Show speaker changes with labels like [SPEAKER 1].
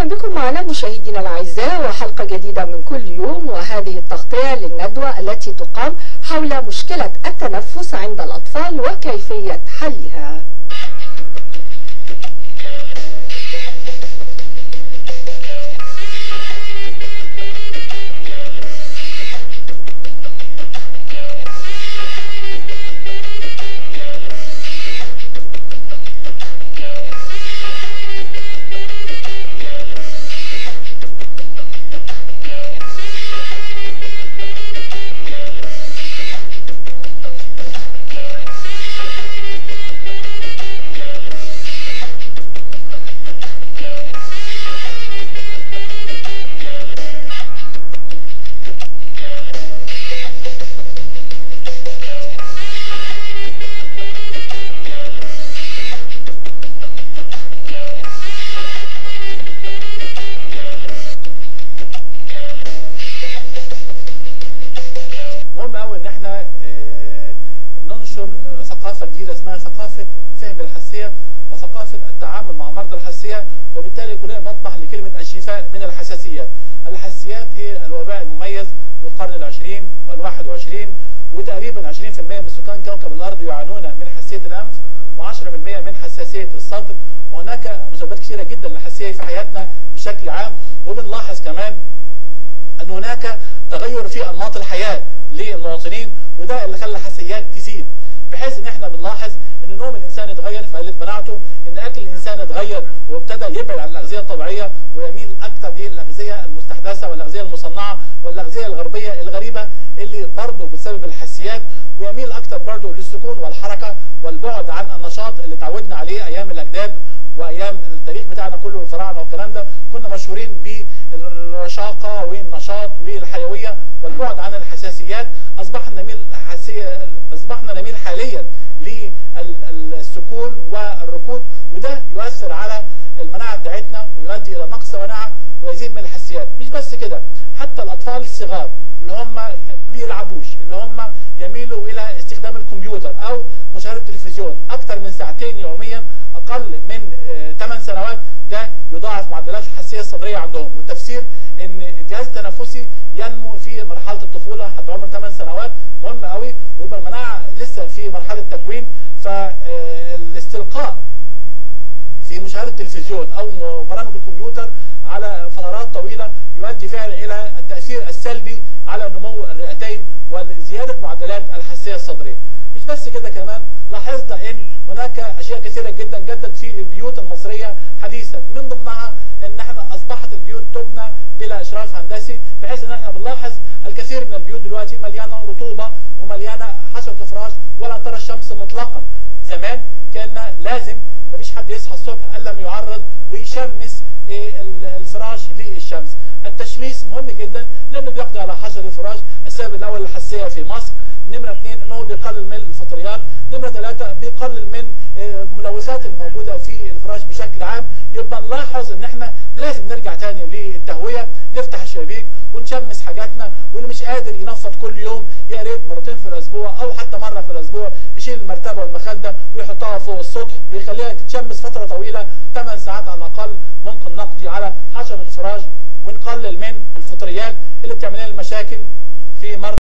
[SPEAKER 1] أهلا بكم معنا مشاهدينا الأعزاء وحلقة جديدة من كل يوم، وهذه التغطية للندوة التي تقام حول مشكلة التنفس عند الأطفال وكيفية حلها.
[SPEAKER 2] ثقافة جديدة اسمها ثقافة فهم الحساسية وثقافة التعامل مع مرضى الحساسية، وبالتالي كلنا نطمح لكلمة الشفاء من الحساسيات. الحساسيات هي الوباء المميز للقرن العشرين وال21، وتقريبا 20% من سكان كوكب الأرض يعانون من حساسية الأنف و10% من حساسية الصدر، وهناك مسببات كثيرة جدا للحساسية في حياتنا بشكل عام. وبنلاحظ كمان أن هناك تغير في أنماط الحياة للمواطنين، وده اللي خلى الحساسيات تزيد، بحيث ان احنا بنلاحظ ان نوم الانسان اتغير فقلت مناعته، ان اكل الانسان اتغير وابتدى يبعد عن الاغذيه الطبيعيه ويميل اكثر للاغذيه المستحدثه والاغذيه المصنعه والاغذيه الغربيه الغريبه اللي برضه بتسبب الحساسيات، ويميل اكثر برضه للسكون والحركه والبعد عن النشاط اللي تعودنا عليه ايام الاجداد وايام التاريخ بتاعنا كله والفراعنه والكلام ده. كنا مشهورين بالرشاقه والنشاط والحيويه والبعد عن الحساسيات. اصبحنا نميل حاليا للسكون والركود، وده يؤثر على المناعه بتاعتنا ويؤدي الى نقص مناعه ويزيد من الحساسيات. مش بس كده، حتى الاطفال الصغار اللي هم بيلعبوش، اللي هم يميلوا الى استخدام الكمبيوتر او مشاهده التلفزيون اكثر من ساعتين يوميا اقل من 8 سنوات، ده يضاعف معدلات الحساسيه الصدريه عندهم. والتفسير ان الجهاز التنفسي ينمو في مرحله الطفوله حتى عمر 8 سنوات، مهم قوي، ويبقى المناعه لسه في مرحله تكوين. فالاستلقاء في مشاهده التلفزيون او برامج الكمبيوتر على فترات طويله يؤدي فعلا الى التاثير السلبي على نمو الرئتين وزياده معدلات الحساسيه الصدريه. مش بس كده، كمان لاحظنا ان هناك اشياء كثيره جدا جدت في البيوت المصريه حديثا، من ضمنها ان احنا اصبحت البيوت تبنى بلا اشراف هندسي، بحيث ان احنا بنلاحظ الكثير من البيوت دلوقتي مليانه رطوبه ومليانه حشره الفراش ولا ترى الشمس مطلقا. زمان كان لازم مفيش حد يصحى الصبح الا لما يعرض ويشمس الفراش للشمس. التشميس مهم جدا لانه بيقضي على حشره الفراش. السبب الاول الحساسيه في مصر، نمره 2 انه بيقلل من الفطريات، نمره 3 بيقلل من الملوثات الموجوده في الفراش بشكل عام. يبقى نلاحظ ان احنا لازم نرجع تاني للتهويه، نفتح الشبابيك ونشمس حاجاتنا، واللي مش قادر ينفض كل يوم يا ريت مرتين في الاسبوع او حتى مره في الاسبوع يشيل المرتبه والمخده